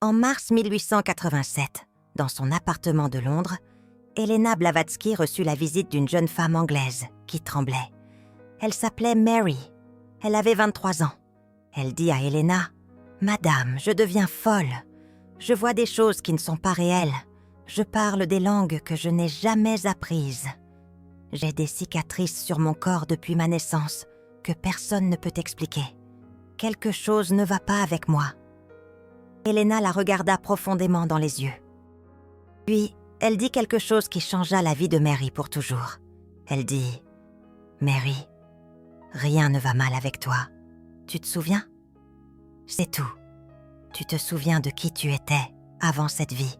En mars 1887, dans son appartement de Londres, Helena Blavatsky reçut la visite d'une jeune femme anglaise qui tremblait. Elle s'appelait Mary. Elle avait 23 ans. Elle dit à Helena « Madame, je deviens folle. Je vois des choses qui ne sont pas réelles. Je parle des langues que je n'ai jamais apprises. J'ai des cicatrices sur mon corps depuis ma naissance que personne ne peut expliquer. Quelque chose ne va pas avec moi. » Helena la regarda profondément dans les yeux. Puis, elle dit quelque chose qui changea la vie de Mary pour toujours. Elle dit « Mary, rien ne va mal avec toi. Tu te souviens? C'est tout. Tu te souviens de qui tu étais avant cette vie.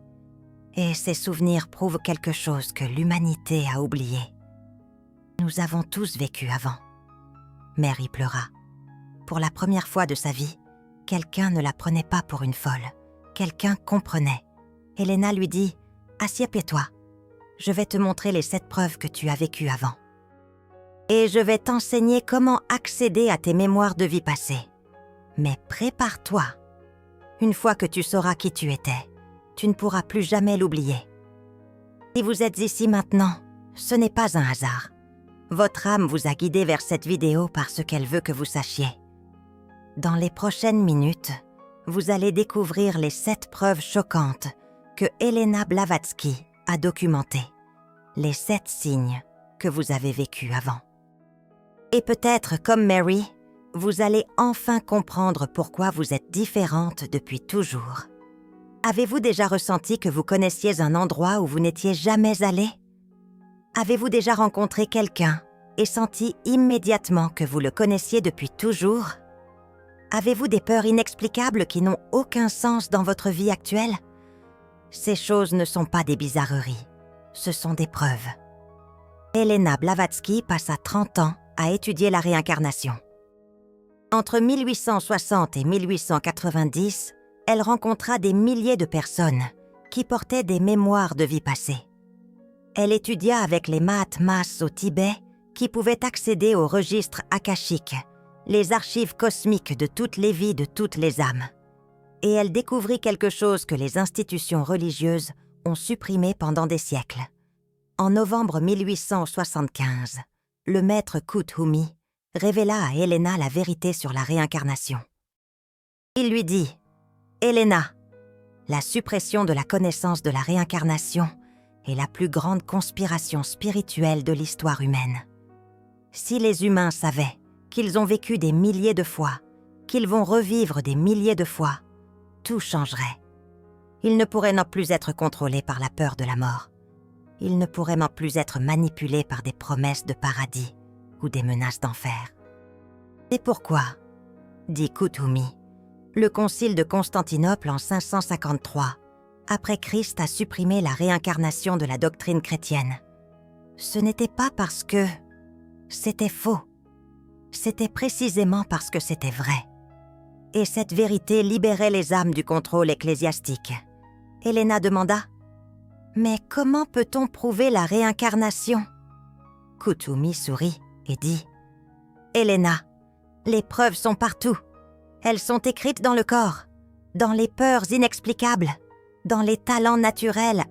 Et ces souvenirs prouvent quelque chose que l'humanité a oublié. Nous avons tous vécu avant. » Mary pleura. Pour la première fois de sa vie, quelqu'un ne la prenait pas pour une folle. Quelqu'un comprenait. Helena lui dit « Assieds-toi. Je vais te montrer les 7 preuves que tu as vécues avant. Et je vais t'enseigner comment accéder à tes mémoires de vie passée. Mais prépare-toi. Une fois que tu sauras qui tu étais, tu ne pourras plus jamais l'oublier. Si vous êtes ici maintenant, ce n'est pas un hasard. Votre âme vous a guidé vers cette vidéo parce qu'elle veut que vous sachiez. Dans les prochaines minutes, vous allez découvrir les 7 preuves choquantes que Helena Blavatsky a documentées. Les 7 signes que vous avez vécus avant. Et peut-être, comme Mary, vous allez enfin comprendre pourquoi vous êtes différente depuis toujours. Avez-vous déjà ressenti que vous connaissiez un endroit où vous n'étiez jamais allé? Avez-vous déjà rencontré quelqu'un et senti immédiatement que vous le connaissiez depuis toujours? Avez-vous des peurs inexplicables qui n'ont aucun sens dans votre vie actuelle? Ces choses ne sont pas des bizarreries, ce sont des preuves. Helena Blavatsky passa 30 ans à étudier la réincarnation. Entre 1860 et 1890, elle rencontra des milliers de personnes qui portaient des mémoires de vie passée. Elle étudia avec les Mahatmas au Tibet qui pouvaient accéder aux registres akashiques, les archives cosmiques de toutes les vies de toutes les âmes. Et elle découvrit quelque chose que les institutions religieuses ont supprimé pendant des siècles. En novembre 1875, le maître Kuthumi révéla à Helena la vérité sur la réincarnation. Il lui dit « Helena, la suppression de la connaissance de la réincarnation est la plus grande conspiration spirituelle de l'histoire humaine. Si les humains savaient qu'ils ont vécu des milliers de fois, qu'ils vont revivre des milliers de fois, tout changerait. Ils ne pourraient non plus être contrôlés par la peur de la mort. Ils ne pourraient non plus être manipulés par des promesses de paradis ou des menaces d'enfer. C'est pourquoi, dit Kuthumi, le concile de Constantinople en 553, après Christ a supprimé la réincarnation de la doctrine chrétienne. Ce n'était pas parce que c'était faux. C'était précisément parce que c'était vrai. Et cette vérité libérait les âmes du contrôle ecclésiastique. Helena demanda « Mais comment peut-on prouver la réincarnation ?» Kuthumi sourit et dit « Helena, les preuves sont partout. Elles sont écrites dans le corps, dans les peurs inexplicables, dans les talents naturels,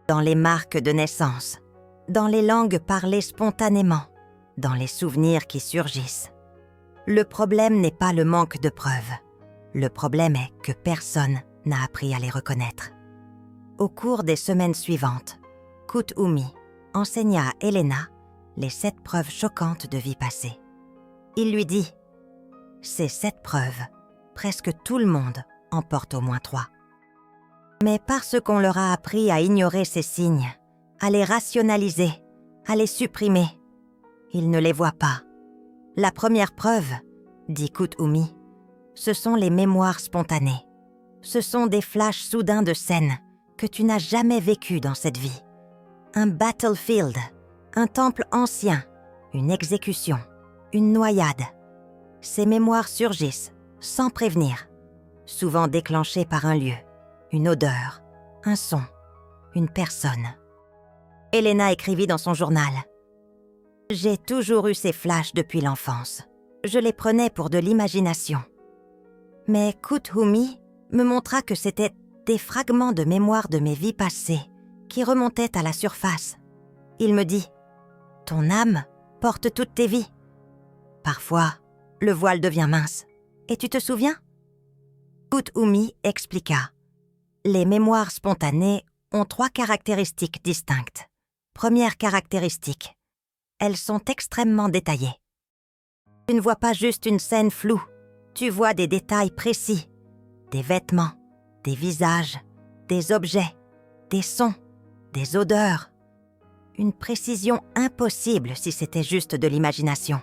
dans les marques de naissance, dans les langues parlées spontanément, dans les souvenirs qui surgissent. Le problème n'est pas le manque de preuves. Le problème est que personne n'a appris à les reconnaître. » Au cours des semaines suivantes, Kuthumi enseigna à Helena les 7 preuves choquantes de vie passée. Il lui dit « Ces 7 preuves, presque tout le monde en porte au moins 3. Mais parce qu'on leur a appris à ignorer ces signes, à les rationaliser, à les supprimer, ils ne les voient pas. La première preuve, dit Kuthumi, ce sont les mémoires spontanées. Ce sont des flashs soudains de scènes que tu n'as jamais vécues dans cette vie. Un battlefield, un temple ancien, une exécution, une noyade. Ces mémoires surgissent, sans prévenir, souvent déclenchées par un lieu, une odeur, un son, une personne. Helena écrivit dans son journal « J'ai toujours eu ces flashs depuis l'enfance. Je les prenais pour de l'imagination. » Mais Kuthumi me montra que c'était des fragments de mémoire de mes vies passées qui remontaient à la surface. Il me dit « Ton âme porte toutes tes vies. Parfois, le voile devient mince. Et tu te souviens ?» Koot-Oumi expliqua « Les mémoires spontanées ont 3 caractéristiques distinctes. Première caractéristique, elles sont extrêmement détaillées. Tu ne vois pas juste une scène floue, tu vois des détails précis, des vêtements, des visages, des objets, des sons, des odeurs. Une précision impossible si c'était juste de l'imagination.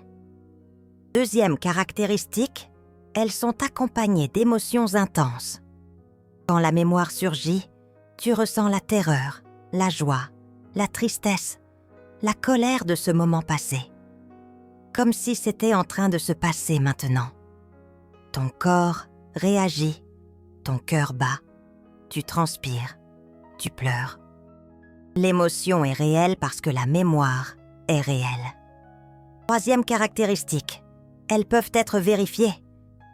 Deuxième caractéristique, elles sont accompagnées d'émotions intenses. Quand la mémoire surgit, tu ressens la terreur, la joie, la tristesse, la colère de ce moment passé. Comme si c'était en train de se passer maintenant. Ton corps réagit, ton cœur bat, tu transpires, tu pleures. L'émotion est réelle parce que la mémoire est réelle. Troisième caractéristique, elles peuvent être vérifiées.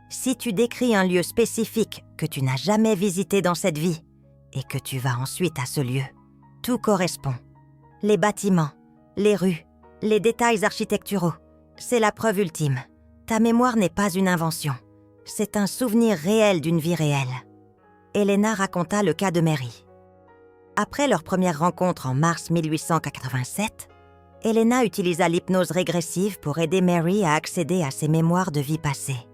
Si tu décris un lieu spécifique que tu n'as jamais visité dans cette vie et que tu vas ensuite à ce lieu, tout correspond. Les bâtiments, les rues, les détails architecturaux, c'est la preuve ultime. Ta mémoire n'est pas une invention. C'est un souvenir réel d'une vie réelle. Elena raconta le cas de Mary. Après leur première rencontre en mars 1887, Elena utilisa l'hypnose régressive pour aider Mary à accéder à ses mémoires de vie passée.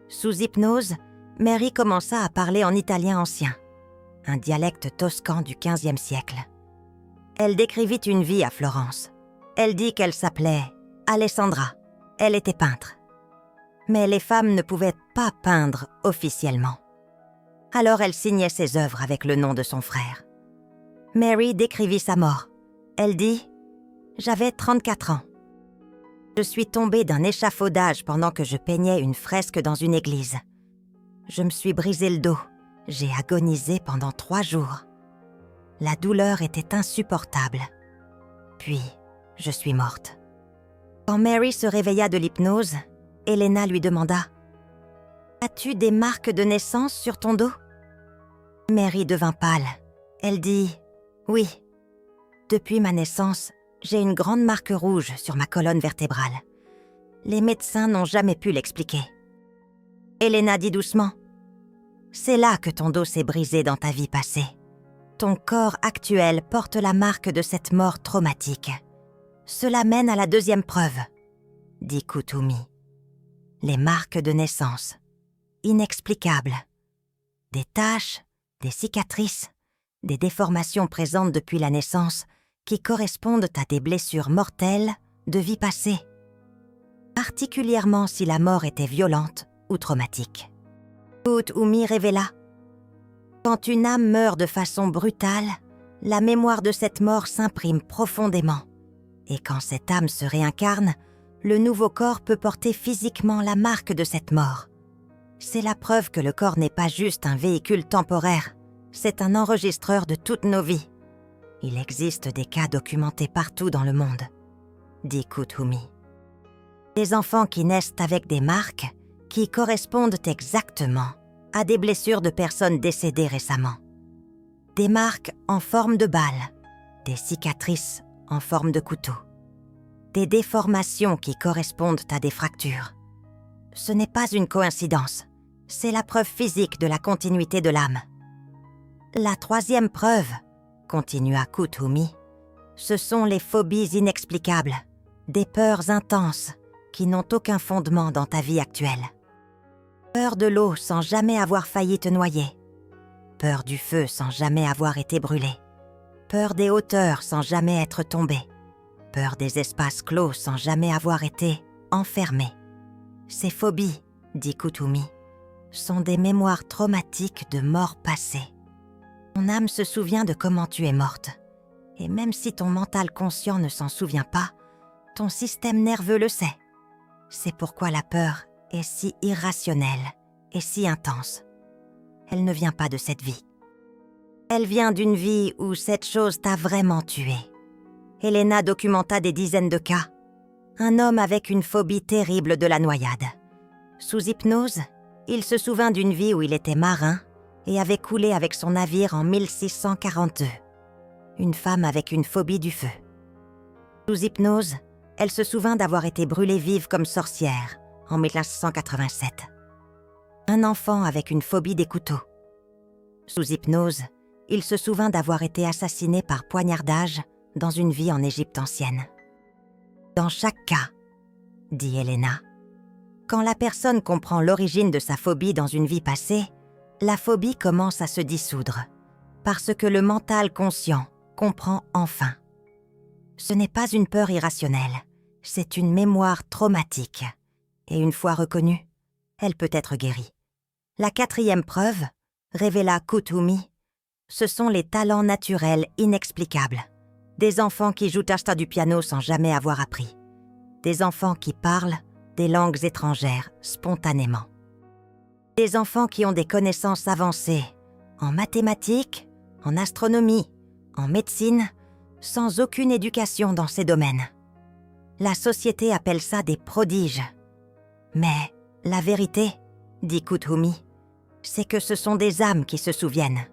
Sous hypnose, Mary commença à parler en italien ancien, un dialecte toscan du XVe siècle. Elle décrivit une vie à Florence. Elle dit qu'elle s'appelait Alessandra. Elle était peintre. Mais les femmes ne pouvaient pas peindre officiellement. Alors elle signait ses œuvres avec le nom de son frère. Mary décrivit sa mort. Elle dit « J'avais 34 ans. Je suis tombée d'un échafaudage pendant que je peignais une fresque dans une église. Je me suis brisé le dos. J'ai agonisé pendant 3 jours. La douleur était insupportable. Puis, je suis morte. » Quand Mary se réveilla de l'hypnose, Elena lui demanda « As-tu des marques de naissance sur ton dos ?» Mary devint pâle. Elle dit « Oui. Depuis ma naissance, j'ai une grande marque rouge sur ma colonne vertébrale. Les médecins n'ont jamais pu l'expliquer. » Elena dit doucement « C'est là que ton dos s'est brisé dans ta vie passée. Ton corps actuel porte la marque de cette mort traumatique. Cela mène à la deuxième preuve, » dit Koot-Oumi. Les marques de naissance, inexplicables. Des taches, des cicatrices, des déformations présentes depuis la naissance qui correspondent à des blessures mortelles de vie passée, particulièrement si la mort était violente ou traumatique. Koot-Oumi révéla « Quand une âme meurt de façon brutale, la mémoire de cette mort s'imprime profondément. Et quand cette âme se réincarne, le nouveau corps peut porter physiquement la marque de cette mort. C'est la preuve que le corps n'est pas juste un véhicule temporaire, c'est un enregistreur de toutes nos vies. Il existe des cas documentés partout dans le monde, » dit Koot-Oumi. Des enfants qui naissent avec des marques qui correspondent exactement à des blessures de personnes décédées récemment. Des marques en forme de balle, des cicatrices en forme de couteau, des déformations qui correspondent à des fractures. Ce n'est pas une coïncidence, c'est la preuve physique de la continuité de l'âme. La troisième preuve, continua Koot-Oumi, ce sont les phobies inexplicables, des peurs intenses qui n'ont aucun fondement dans ta vie actuelle. Peur de l'eau sans jamais avoir failli te noyer, peur du feu sans jamais avoir été brûlé, peur des hauteurs sans jamais être tombé, peur des espaces clos sans jamais avoir été enfermé. Ces phobies, dit Koot-Oumi, sont des mémoires traumatiques de morts passées. Ton âme se souvient de comment tu es morte. Et même si ton mental conscient ne s'en souvient pas, ton système nerveux le sait. C'est pourquoi la peur est si irrationnelle et si intense. Elle ne vient pas de cette vie. Elle vient d'une vie où cette chose t'a vraiment tué. Elena documenta des dizaines de cas. Un homme avec une phobie terrible de la noyade. Sous hypnose, il se souvint d'une vie où il était marin et avait coulé avec son navire en 1642. Une femme avec une phobie du feu. Sous hypnose, elle se souvint d'avoir été brûlée vive comme sorcière en 1987. Un enfant avec une phobie des couteaux. Sous hypnose, il se souvint d'avoir été assassiné par poignardage dans une vie en Égypte ancienne. Dans chaque cas, dit Elena, quand la personne comprend l'origine de sa phobie dans une vie passée, la phobie commence à se dissoudre, parce que le mental conscient comprend enfin. Ce n'est pas une peur irrationnelle, c'est une mémoire traumatique. Et une fois reconnue, elle peut être guérie. La 4e preuve, révéla Kuthumi, ce sont les talents naturels inexplicables. Des enfants qui jouent du piano sans jamais avoir appris. Des enfants qui parlent des langues étrangères spontanément. Des enfants qui ont des connaissances avancées en mathématiques, en astronomie, en médecine, sans aucune éducation dans ces domaines. La société appelle ça des prodiges. Mais la vérité, dit Kuthumi, c'est que ce sont des âmes qui se souviennent.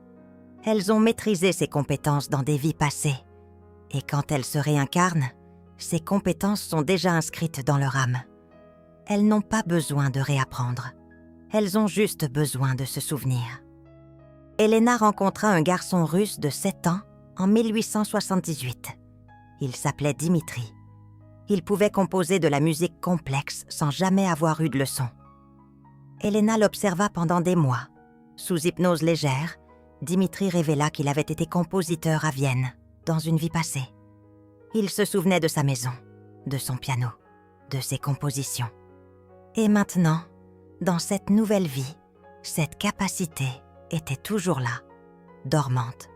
Elles ont maîtrisé ces compétences dans des vies passées. Et quand elles se réincarnent, ces compétences sont déjà inscrites dans leur âme. Elles n'ont pas besoin de réapprendre. Elles ont juste besoin de se souvenir. Elena rencontra un garçon russe de 7 ans en 1878. Il s'appelait Dimitri. Il pouvait composer de la musique complexe sans jamais avoir eu de leçon. Elena l'observa pendant des mois. Sous hypnose légère, Dimitri révéla qu'il avait été compositeur à Vienne, dans une vie passée. Il se souvenait de sa maison, de son piano, de ses compositions. Et maintenant, dans cette nouvelle vie, cette capacité était toujours là, dormante,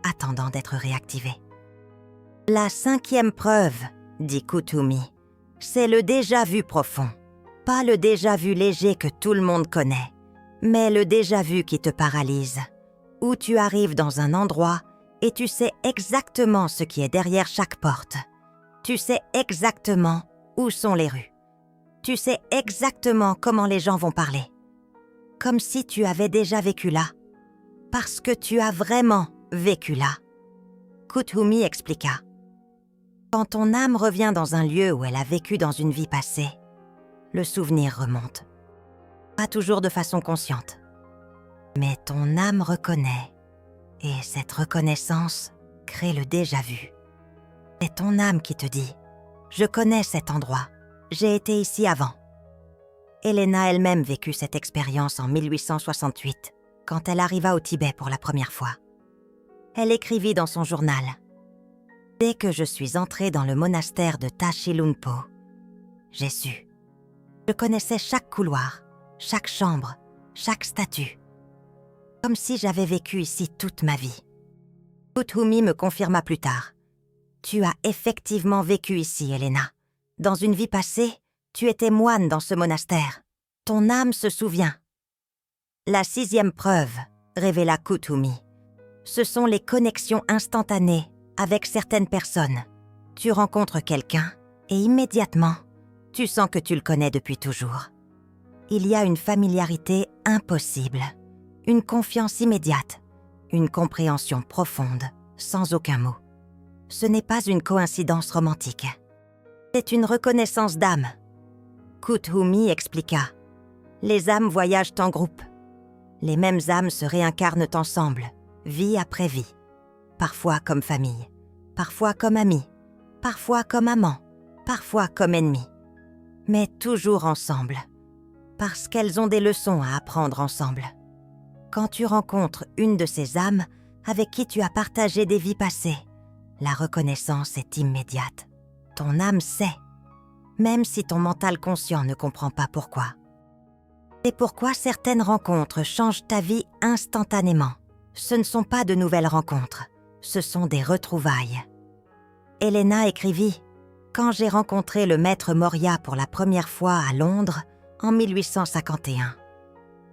attendant d'être réactivée. La 5e preuve, dit Kuthumi, c'est le déjà-vu profond. Pas le déjà-vu léger que tout le monde connaît, mais le déjà-vu qui te paralyse, où tu arrives dans un endroit et tu sais exactement ce qui est derrière chaque porte. Tu sais exactement où sont les rues. Tu sais exactement comment les gens vont parler. Comme si tu avais déjà vécu là. Parce que tu as vraiment vécu là. Kuthumi expliqua. Quand ton âme revient dans un lieu où elle a vécu dans une vie passée, le souvenir remonte. Pas toujours de façon consciente. Mais ton âme reconnaît. Et cette reconnaissance crée le déjà-vu. C'est ton âme qui te dit « Je connais cet endroit. J'ai été ici avant. » Elena elle-même vécut cette expérience en 1868, quand elle arriva au Tibet pour la première fois. Elle écrivit dans son journal « Dès que je suis entrée dans le monastère de Tashi Lhunpo, j'ai su. Je connaissais chaque couloir, chaque chambre, chaque statue. Comme si j'avais vécu ici toute ma vie. » Kuthumi me confirma plus tard. « Tu as effectivement vécu ici, Elena. Dans une vie passée, tu étais moine dans ce monastère. Ton âme se souvient. » La 6e preuve, révéla Kuthumi, ce sont les connexions instantanées avec certaines personnes. Tu rencontres quelqu'un et immédiatement, tu sens que tu le connais depuis toujours. Il y a une familiarité impossible, une confiance immédiate, une compréhension profonde, sans aucun mot. Ce n'est pas une coïncidence romantique. C'est une reconnaissance d'âme. Kuthumi expliqua. Les âmes voyagent en groupe. Les mêmes âmes se réincarnent ensemble, vie après vie. Parfois comme famille, parfois comme amis, parfois comme amants, parfois comme ennemis. Mais toujours ensemble, parce qu'elles ont des leçons à apprendre ensemble. Quand tu rencontres une de ces âmes avec qui tu as partagé des vies passées, la reconnaissance est immédiate. Ton âme sait, même si ton mental conscient ne comprend pas pourquoi. C'est pourquoi certaines rencontres changent ta vie instantanément. Ce ne sont pas de nouvelles rencontres, ce sont des retrouvailles. Elena écrivit « Quand j'ai rencontré le maître Moria pour la première fois à Londres, en 1851,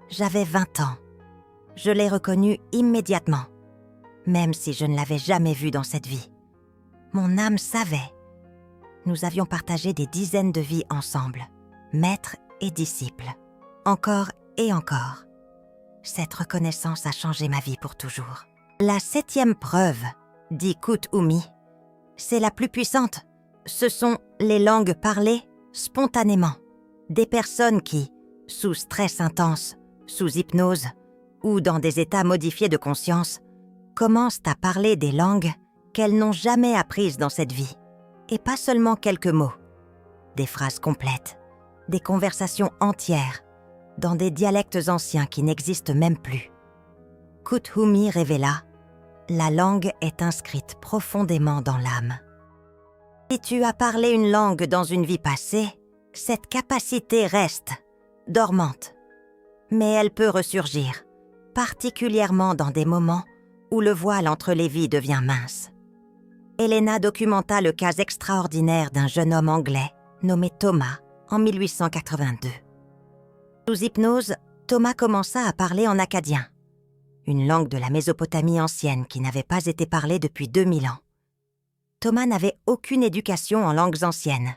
j'avais 20 ans. Je l'ai reconnu immédiatement, même si je ne l'avais jamais vu dans cette vie. Mon âme savait. Nous avions partagé des dizaines de vies ensemble, maître et disciple, encore et encore. Cette reconnaissance a changé ma vie pour toujours. La 7e preuve, dit Kut Umi, c'est la plus puissante. Ce sont les langues parlées spontanément. Des personnes qui, sous stress intense, sous hypnose ou dans des états modifiés de conscience, commencent à parler des langues qu'elles n'ont jamais apprises dans cette vie. Et pas seulement quelques mots, des phrases complètes, des conversations entières, dans des dialectes anciens qui n'existent même plus. Kut Umi révéla « La langue est inscrite profondément dans l'âme. Si tu as parlé une langue dans une vie passée, cette capacité reste dormante. Mais elle peut ressurgir, particulièrement dans des moments où le voile entre les vies devient mince. » Helena documenta le cas extraordinaire d'un jeune homme anglais nommé Thomas en 1882. Sous hypnose, Thomas commença à parler en akkadien, une langue de la Mésopotamie ancienne qui n'avait pas été parlée depuis 2000 ans. Thomas n'avait aucune éducation en langues anciennes.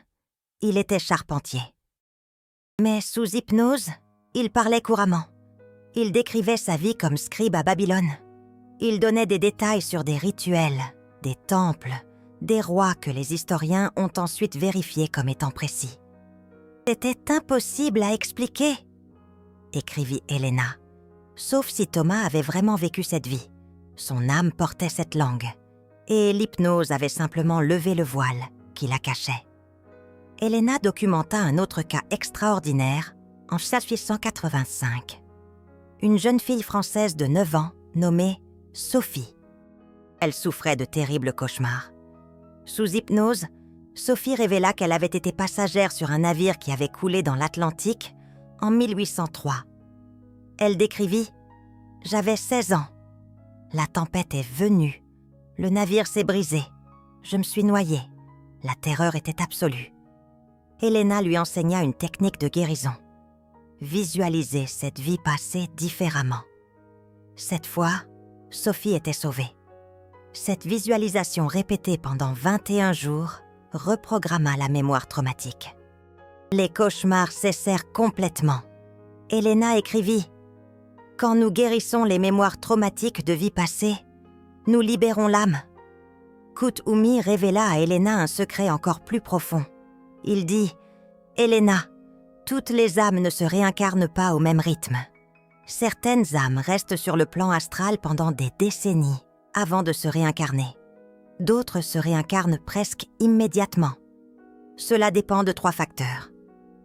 Il était charpentier. Mais sous hypnose, il parlait couramment. Il décrivait sa vie comme scribe à Babylone. Il donnait des détails sur des rituels, des temples, des rois que les historiens ont ensuite vérifiés comme étant précis. « C'était impossible à expliquer », écrivit Helena, sauf si Thomas avait vraiment vécu cette vie. Son âme portait cette langue, et l'hypnose avait simplement levé le voile qui la cachait. Helena documenta un autre cas extraordinaire en 1885. Une jeune fille française de 9 ans nommée Sophie. Elle souffrait de terribles cauchemars. Sous hypnose, Sophie révéla qu'elle avait été passagère sur un navire qui avait coulé dans l'Atlantique en 1803. Elle décrivit « J'avais 16 ans. La tempête est venue. Le navire s'est brisé. Je me suis noyée. La terreur était absolue. » Helena lui enseigna une technique de guérison. Visualiser cette vie passée différemment. Cette fois, Sophie était sauvée. Cette visualisation répétée pendant 21 jours reprogramma la mémoire traumatique. Les cauchemars cessèrent complètement. Helena écrivit « Quand nous guérissons les mémoires traumatiques de vie passée, nous libérons l'âme. » Kut Umi révéla à Helena un secret encore plus profond. Il dit « Helena, toutes les âmes ne se réincarnent pas au même rythme. Certaines âmes restent sur le plan astral pendant des décennies avant de se réincarner. D'autres se réincarnent presque immédiatement. Cela dépend de 3 facteurs.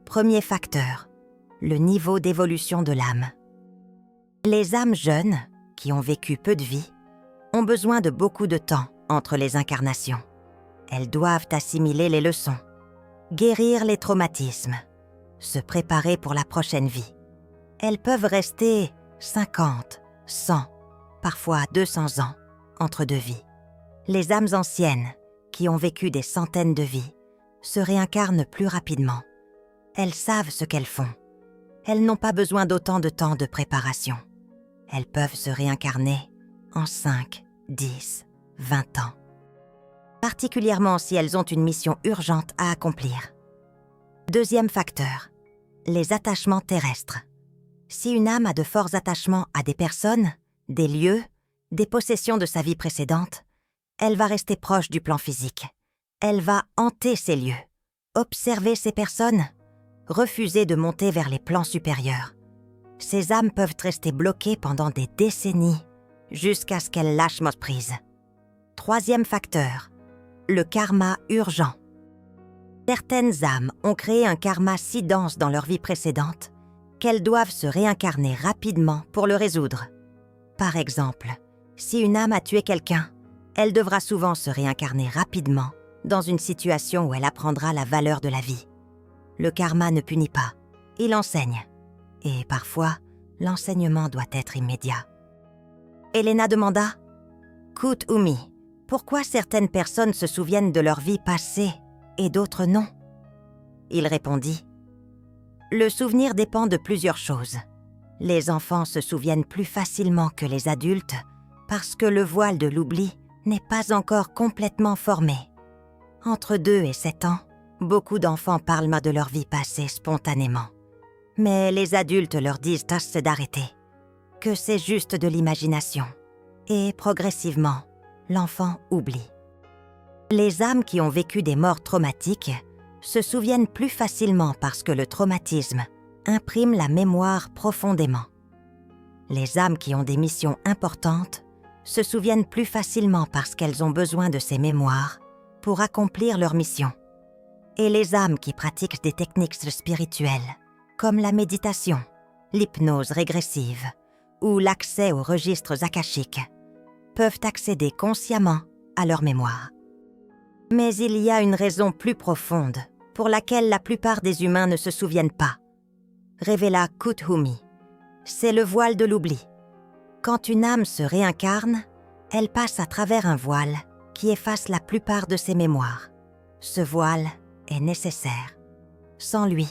Premier facteur, le niveau d'évolution de l'âme. Les âmes jeunes, qui ont vécu peu de vie, ont besoin de beaucoup de temps entre les incarnations. Elles doivent assimiler les leçons, guérir les traumatismes, se préparer pour la prochaine vie. Elles peuvent rester 50, 100, parfois 200 ans entre 2 vies. Les âmes anciennes, qui ont vécu des centaines de vies, se réincarnent plus rapidement. Elles savent ce qu'elles font. Elles n'ont pas besoin d'autant de temps de préparation. Elles peuvent se réincarner en 5, 10, 20 ans. Particulièrement si elles ont une mission urgente à accomplir. Deuxième facteur, les attachements terrestres. Si une âme a de forts attachements à des personnes, des lieux, des possessions de sa vie précédente, elle va rester proche du plan physique. Elle va hanter ces lieux, observer ces personnes, refuser de monter vers les plans supérieurs. Ces âmes peuvent rester bloquées pendant des décennies, jusqu'à ce qu'elles lâchent prise. Troisième facteur, le karma urgent. Certaines âmes ont créé un karma si dense dans leur vie précédente qu'elles doivent se réincarner rapidement pour le résoudre. Par exemple, si une âme a tué quelqu'un, elle devra souvent se réincarner rapidement dans une situation où elle apprendra la valeur de la vie. Le karma ne punit pas, il enseigne. Et parfois, l'enseignement doit être immédiat. Helena demanda « Kut Umi, pourquoi certaines personnes se souviennent de leur vie passée et d'autres non ?» Il répondit « Le souvenir dépend de plusieurs choses. Les enfants se souviennent plus facilement que les adultes parce que le voile de l'oubli n'est pas encore complètement formé. Entre 2 et 7 ans, beaucoup d'enfants parlent de leur vie passée spontanément. Mais les adultes leur disent d'arrêter, que c'est juste de l'imagination. Et progressivement, l'enfant oublie. Les âmes qui ont vécu des morts traumatiques se souviennent plus facilement parce que le traumatisme imprime la mémoire profondément. Les âmes qui ont des missions importantes se souviennent plus facilement parce qu'elles ont besoin de ces mémoires pour accomplir leur mission. Et les âmes qui pratiquent des techniques spirituelles, comme la méditation, l'hypnose régressive ou l'accès aux registres akashiques, peuvent accéder consciemment à leur mémoire. Mais il y a une raison plus profonde pour laquelle la plupart des humains ne se souviennent pas. Révéla Kuthumi. C'est le voile de l'oubli. Quand une âme se réincarne, elle passe à travers un voile qui efface la plupart de ses mémoires. Ce voile est nécessaire. Sans lui,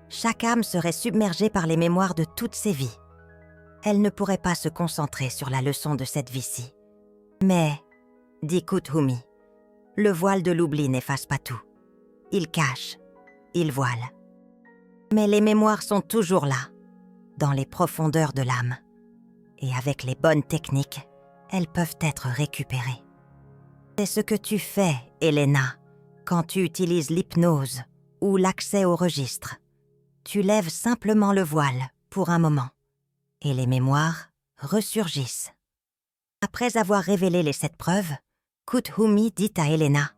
chaque âme serait submergée par les mémoires de toutes ses vies. Elle ne pourrait pas se concentrer sur la leçon de cette vie-ci. Mais, dit Kuthumi, le voile de l'oubli n'efface pas tout. Il cache, il voile. Mais les mémoires sont toujours là, dans les profondeurs de l'âme. Et avec les bonnes techniques, elles peuvent être récupérées. C'est ce que tu fais, Elena, quand tu utilises l'hypnose ou l'accès au registre. Tu lèves simplement le voile pour un moment, et les mémoires ressurgissent. Après avoir révélé les 7 preuves, Kuthumi dit à Elena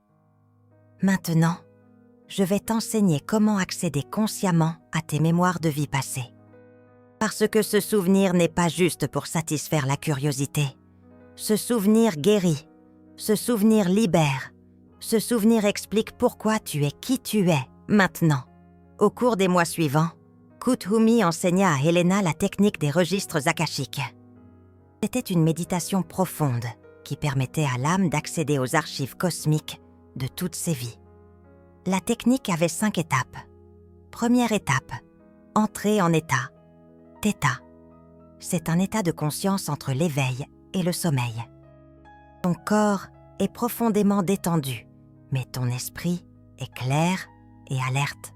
« Maintenant, je vais t'enseigner comment accéder consciemment à tes mémoires de vie passée. Parce que ce souvenir n'est pas juste pour satisfaire la curiosité. Ce souvenir guérit, ce souvenir libère, ce souvenir explique pourquoi tu es qui tu es maintenant. » Au cours des mois suivants, Kuthumi enseigna à Elena la technique des registres akashiques. C'était une méditation profonde qui permettait à l'âme d'accéder aux archives cosmiques de toutes ses vies. La technique avait 5 étapes. Première étape, entrer en état. Theta. C'est un état de conscience entre l'éveil et le sommeil. Ton corps est profondément détendu, mais ton esprit est clair et alerte.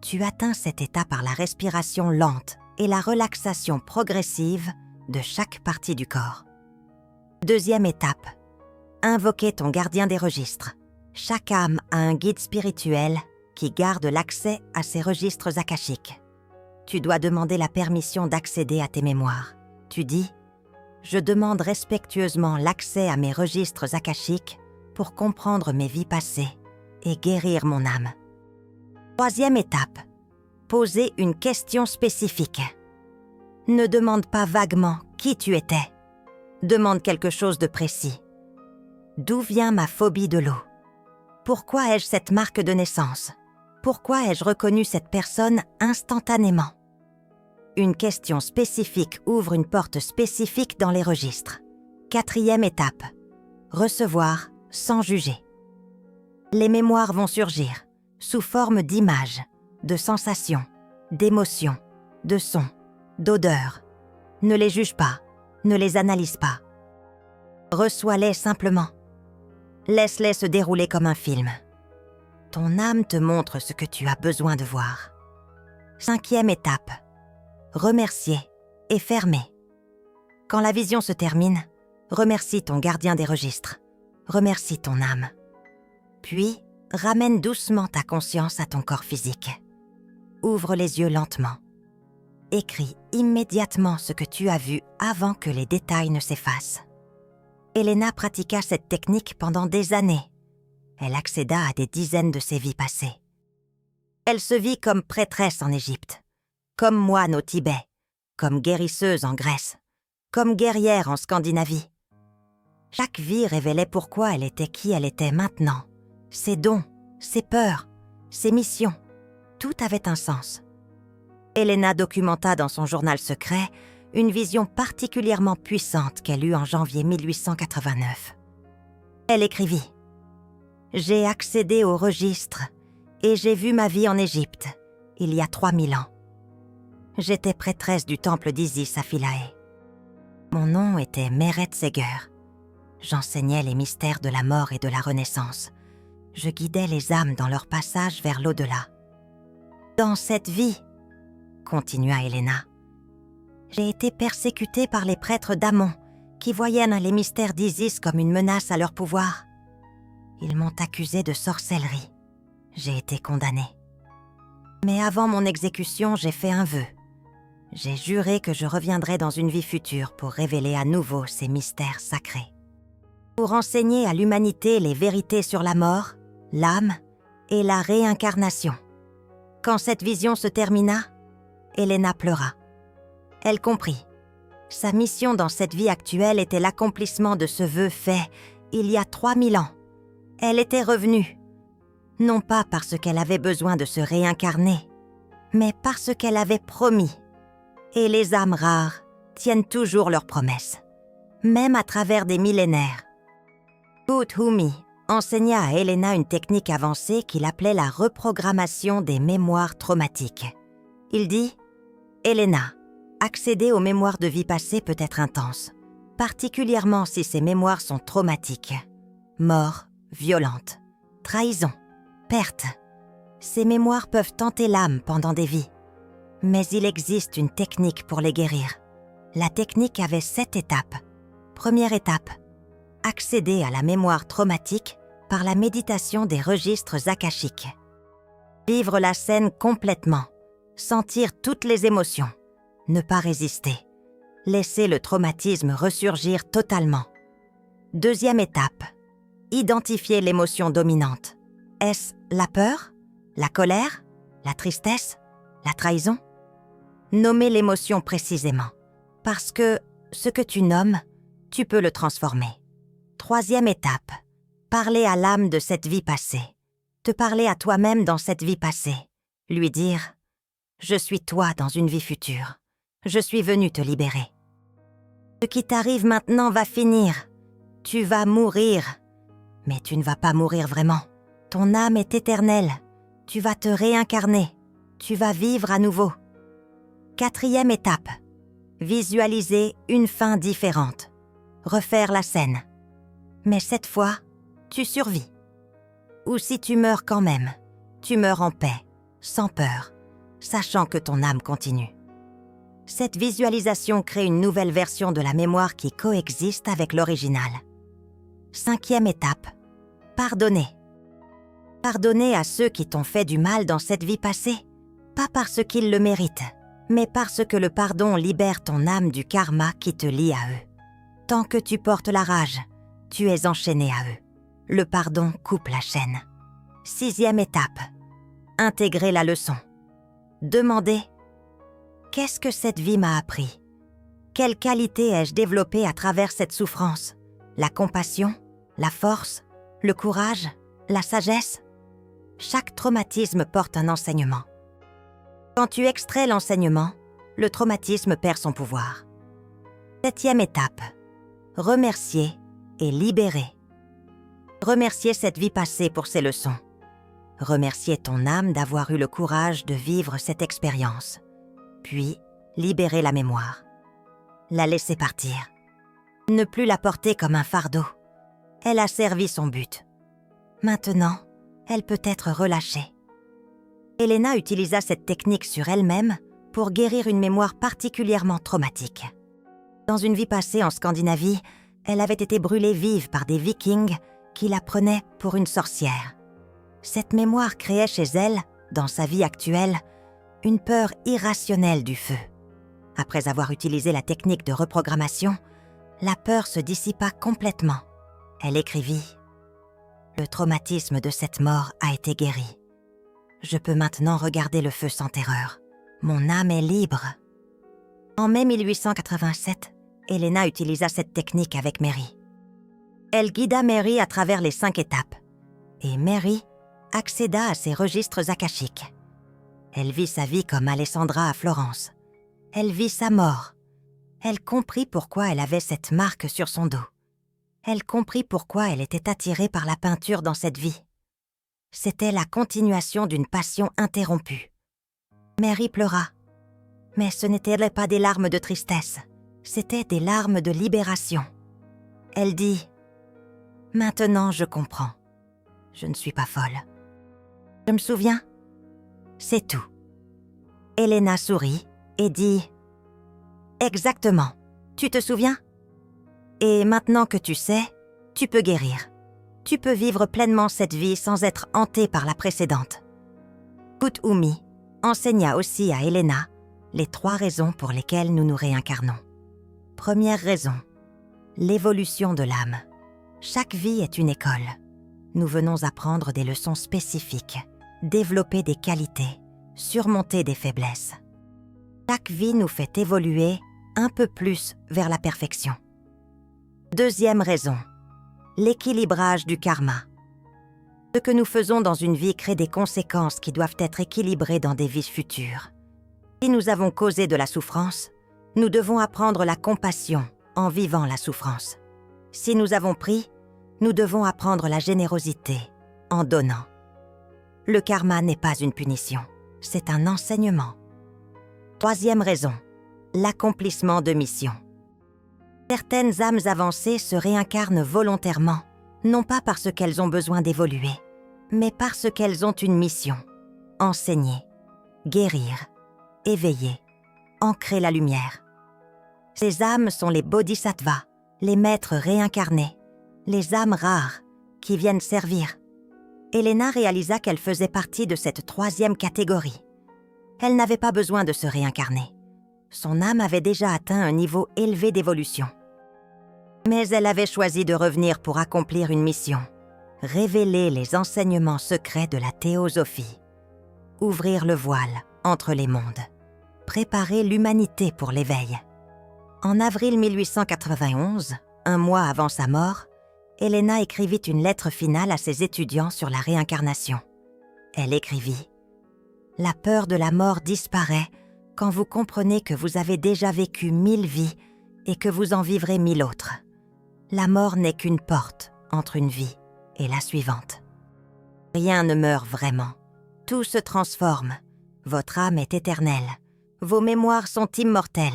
Tu atteins cet état par la respiration lente et la relaxation progressive de chaque partie du corps. Deuxième étape, invoquer ton gardien des registres. Chaque âme a un guide spirituel qui garde l'accès à ses registres akashiques. Tu dois demander la permission d'accéder à tes mémoires. Tu dis « Je demande respectueusement l'accès à mes registres akashiques pour comprendre mes vies passées et guérir mon âme. » Troisième étape, poser une question spécifique. Ne demande pas vaguement qui tu étais. Demande quelque chose de précis. D'où vient ma phobie de l'eau? Pourquoi ai-je cette marque de naissance? Pourquoi ai-je reconnu cette personne instantanément? Une question spécifique ouvre une porte spécifique dans les registres. Quatrième étape, recevoir sans juger. Les mémoires vont surgir sous forme d'images, de sensations, d'émotions, de sons, d'odeurs. Ne les juge pas, ne les analyse pas. Reçois-les simplement. Laisse-les se dérouler comme un film. Ton âme te montre ce que tu as besoin de voir. Cinquième étape, remercier et fermer. Quand la vision se termine, remercie ton gardien des registres. Remercie ton âme. Puis, ramène doucement ta conscience à ton corps physique. Ouvre les yeux lentement. Écris immédiatement ce que tu as vu avant que les détails ne s'effacent. Elena pratiqua cette technique pendant des années. Elle accéda à des dizaines de ses vies passées. Elle se vit comme prêtresse en Égypte, comme moine au Tibet, comme guérisseuse en Grèce, comme guerrière en Scandinavie. Chaque vie révélait pourquoi elle était qui elle était maintenant. Ses dons, ses peurs, ses missions, tout avait un sens. Elena documenta dans son journal secret une vision particulièrement puissante qu'elle eut en janvier 1889. Elle écrivit « J'ai accédé au registre et j'ai vu ma vie en Égypte, il y a 3000 ans. J'étais prêtresse du temple d'Isis à Philae. Mon nom était Meret Seger. J'enseignais les mystères de la mort et de la renaissance. Je guidais les âmes dans leur passage vers l'au-delà. Dans cette vie, continua Elena, J'ai été persécutée par les prêtres d'Amon, qui voyaient les mystères d'Isis comme une menace à leur pouvoir. Ils m'ont accusée de sorcellerie. J'ai été condamnée. Mais avant mon exécution, j'ai fait un vœu. J'ai juré que je reviendrais dans une vie future pour révéler à nouveau ces mystères sacrés. Pour enseigner à l'humanité les vérités sur la mort, l'âme et la réincarnation. Quand cette vision se termina, Helena pleura. Elle comprit. Sa mission dans cette vie actuelle était l'accomplissement de ce vœu fait il y a 3000 ans. Elle était revenue, non pas parce qu'elle avait besoin de se réincarner, mais parce qu'elle avait promis. Et les âmes rares tiennent toujours leurs promesses, même à travers des millénaires. Uthumi enseigna à Helena une technique avancée qu'il appelait la reprogrammation des mémoires traumatiques. Il dit « Helena, accéder aux mémoires de vie passée peut être intense, particulièrement si ces mémoires sont traumatiques. Mort, violente, trahison, perte. Ces mémoires peuvent tenter l'âme pendant des vies. Mais il existe une technique pour les guérir. La technique avait 7 étapes. Première étape, accéder à la mémoire traumatique par la méditation des registres akashiques. Vivre la scène complètement, sentir toutes les émotions, ne pas résister, laisser le traumatisme ressurgir totalement. Deuxième étape, identifier l'émotion dominante. Est-ce la peur, la colère, la tristesse, la trahison? Nommer l'émotion précisément, parce que ce que tu nommes, tu peux le transformer. Troisième étape, parler à l'âme de cette vie passée. Te parler à toi-même dans cette vie passée. Lui dire « Je suis toi dans une vie future. Je suis venu te libérer. Ce qui t'arrive maintenant va finir. Tu vas mourir. Mais tu ne vas pas mourir vraiment. Ton âme est éternelle. Tu vas te réincarner. Tu vas vivre à nouveau. » Quatrième étape, visualiser une fin différente. Refaire la scène. Mais cette fois, tu survis. Ou si tu meurs quand même, tu meurs en paix, sans peur, sachant que ton âme continue. Cette visualisation crée une nouvelle version de la mémoire qui coexiste avec l'original. Cinquième étape, pardonner. Pardonner à ceux qui t'ont fait du mal dans cette vie passée, pas parce qu'ils le méritent, mais parce que le pardon libère ton âme du karma qui te lie à eux. Tant que tu portes la rage, tu es enchaîné à eux. Le pardon coupe la chaîne. Sixième étape, intégrer la leçon. Demander « Qu'est-ce que cette vie m'a appris? Quelle qualité ai-je développée à travers cette souffrance? La compassion, la force, le courage, la sagesse ?» Chaque traumatisme porte un enseignement. Quand tu extrais l'enseignement, le traumatisme perd son pouvoir. Septième étape, remercier et libérer. Remercier cette vie passée pour ses leçons. Remercier ton âme d'avoir eu le courage de vivre cette expérience. Puis, libérer la mémoire. La laisser partir. Ne plus la porter comme un fardeau. Elle a servi son but. Maintenant, elle peut être relâchée. Helena utilisa cette technique sur elle-même pour guérir une mémoire particulièrement traumatique. Dans une vie passée en Scandinavie, elle avait été brûlée vive par des Vikings qui la prenaient pour une sorcière. Cette mémoire créait chez elle, dans sa vie actuelle, une peur irrationnelle du feu. Après avoir utilisé la technique de reprogrammation, la peur se dissipa complètement. Elle écrivit « Le traumatisme de cette mort a été guéri. Je peux maintenant regarder le feu sans terreur. Mon âme est libre. » En mai 1887, Helena utilisa cette technique avec Mary. Elle guida Mary à travers les 5 étapes. Et Mary accéda à ses registres akashiques. Elle vit sa vie comme Alessandra à Florence. Elle vit sa mort. Elle comprit pourquoi elle avait cette marque sur son dos. Elle comprit pourquoi elle était attirée par la peinture dans cette vie. C'était la continuation d'une passion interrompue. Mary pleura. Mais ce n'étaient pas des larmes de tristesse, c'était des larmes de libération. Elle dit « Maintenant je comprends. Je ne suis pas folle. Je me souviens. C'est tout. » Helena sourit et dit « Exactement. Tu te souviens? Et maintenant que tu sais, tu peux guérir. Tu peux vivre pleinement cette vie sans être hanté par la précédente. Kuthumi enseigna aussi à Elena les 3 raisons pour lesquelles nous nous réincarnons. Première raison, l'évolution de l'âme. Chaque vie est une école. Nous venons apprendre des leçons spécifiques, développer des qualités, surmonter des faiblesses. Chaque vie nous fait évoluer un peu plus vers la perfection. Deuxième raison, l'équilibrage du karma. Ce que nous faisons dans une vie crée des conséquences qui doivent être équilibrées dans des vies futures. Si nous avons causé de la souffrance, nous devons apprendre la compassion en vivant la souffrance. Si nous avons pris, nous devons apprendre la générosité en donnant. Le karma n'est pas une punition, c'est un enseignement. Troisième raison, l'accomplissement de mission. Certaines âmes avancées se réincarnent volontairement, non pas parce qu'elles ont besoin d'évoluer, mais parce qu'elles ont une mission. Enseigner, guérir, éveiller, ancrer la lumière. Ces âmes sont les bodhisattvas, les maîtres réincarnés, les âmes rares qui viennent servir. Elena réalisa qu'elle faisait partie de cette 3e catégorie. Elle n'avait pas besoin de se réincarner. Son âme avait déjà atteint un niveau élevé d'évolution. Mais elle avait choisi de revenir pour accomplir une mission, révéler les enseignements secrets de la théosophie, ouvrir le voile entre les mondes, préparer l'humanité pour l'éveil. En avril 1891, un mois avant sa mort, Elena écrivit une lettre finale à ses étudiants sur la réincarnation. Elle écrivit « La peur de la mort disparaît quand vous comprenez que vous avez déjà vécu 1000 vies et que vous en vivrez 1000 autres. La mort n'est qu'une porte entre une vie et la suivante. Rien ne meurt vraiment. Tout se transforme. Votre âme est éternelle. Vos mémoires sont immortelles.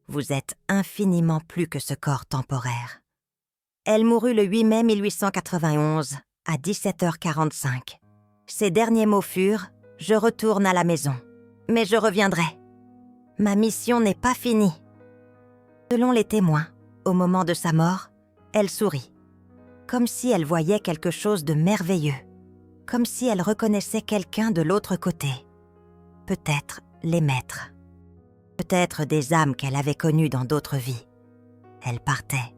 Vous êtes infiniment plus que ce corps temporaire. » Elle mourut le 8 mai 1891 à 17h45. Ses derniers mots furent « Je retourne à la maison, mais je reviendrai. Ma mission n'est pas finie. » Selon les témoins, au moment de sa mort, elle sourit, comme si elle voyait quelque chose de merveilleux, comme si elle reconnaissait quelqu'un de l'autre côté. Peut-être les maîtres, peut-être des âmes qu'elle avait connues dans d'autres vies. Elle partait,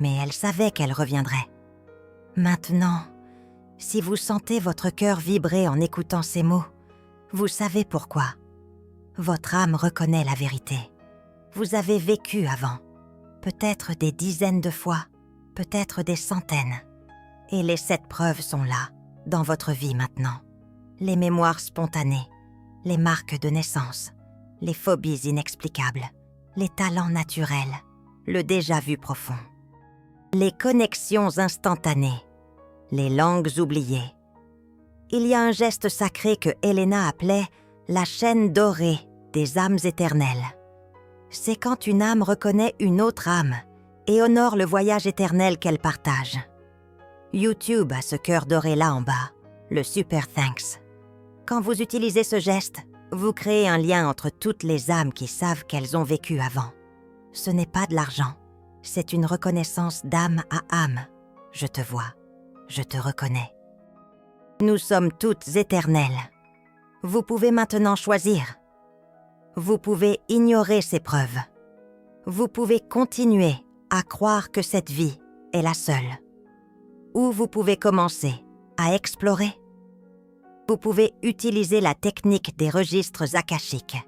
mais elle savait qu'elle reviendrait. Maintenant, si vous sentez votre cœur vibrer en écoutant ces mots, vous savez pourquoi. Votre âme reconnaît la vérité. Vous avez vécu avant, peut-être des dizaines de fois, peut-être des centaines. Et les 7 preuves sont là, dans votre vie maintenant. Les mémoires spontanées, les marques de naissance, les phobies inexplicables, les talents naturels, le déjà-vu profond. Les connexions instantanées, les langues oubliées. Il y a un geste sacré que Elena appelait la chaîne dorée des âmes éternelles. C'est quand une âme reconnaît une autre âme et honore le voyage éternel qu'elle partage. YouTube a ce cœur doré-là en bas, le Super Thanks. Quand vous utilisez ce geste, vous créez un lien entre toutes les âmes qui savent qu'elles ont vécu avant. Ce n'est pas de l'argent, c'est une reconnaissance d'âme à âme. Je te vois, je te reconnais. Nous sommes toutes éternelles. Vous pouvez maintenant choisir. Vous pouvez ignorer ces preuves. Vous pouvez continuer à croire que cette vie est la seule. Ou vous pouvez commencer à explorer. Vous pouvez utiliser la technique des registres akashiques.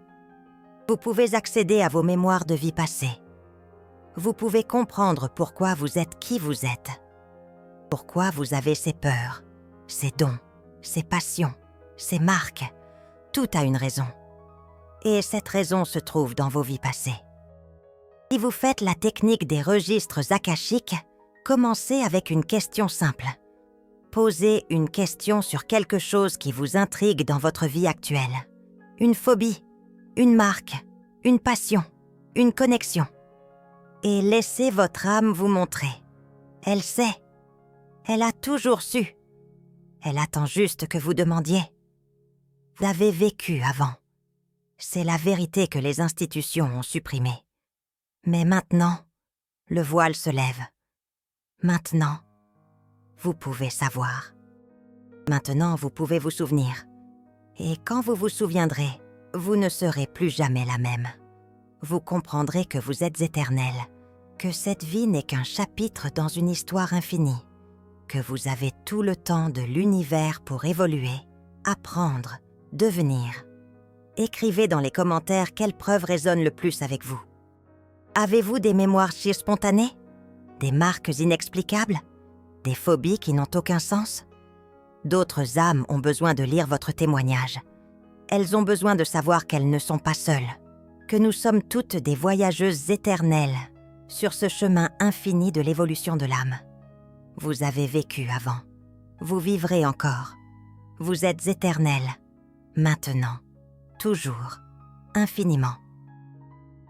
Vous pouvez accéder à vos mémoires de vie passée. Vous pouvez comprendre pourquoi vous êtes qui vous êtes. Pourquoi vous avez ces peurs, ces dons, ces passions, ces marques. Tout a une raison. Et cette raison se trouve dans vos vies passées. Si vous faites la technique des registres akashiques, commencez avec une question simple. Posez une question sur quelque chose qui vous intrigue dans votre vie actuelle. Une phobie, une marque, une passion, une connexion. Et laissez votre âme vous montrer. Elle sait. Elle a toujours su. Elle attend juste que vous demandiez. Vous avez vécu avant. C'est la vérité que les institutions ont supprimée. Mais maintenant, le voile se lève. Maintenant, vous pouvez savoir. Maintenant, vous pouvez vous souvenir. Et quand vous vous souviendrez, vous ne serez plus jamais la même. Vous comprendrez que vous êtes éternel, que cette vie n'est qu'un chapitre dans une histoire infinie, que vous avez tout le temps de l'univers pour évoluer, apprendre, devenir. Écrivez dans les commentaires quelle preuve résonne le plus avec vous. Avez-vous des mémoires chires spontanées? Des marques inexplicables? Des phobies qui n'ont aucun sens? D'autres âmes ont besoin de lire votre témoignage. Elles ont besoin de savoir qu'elles ne sont pas seules, que nous sommes toutes des voyageuses éternelles sur ce chemin infini de l'évolution de l'âme. Vous avez vécu avant. Vous vivrez encore. Vous êtes éternel. Maintenant. Toujours. Infiniment.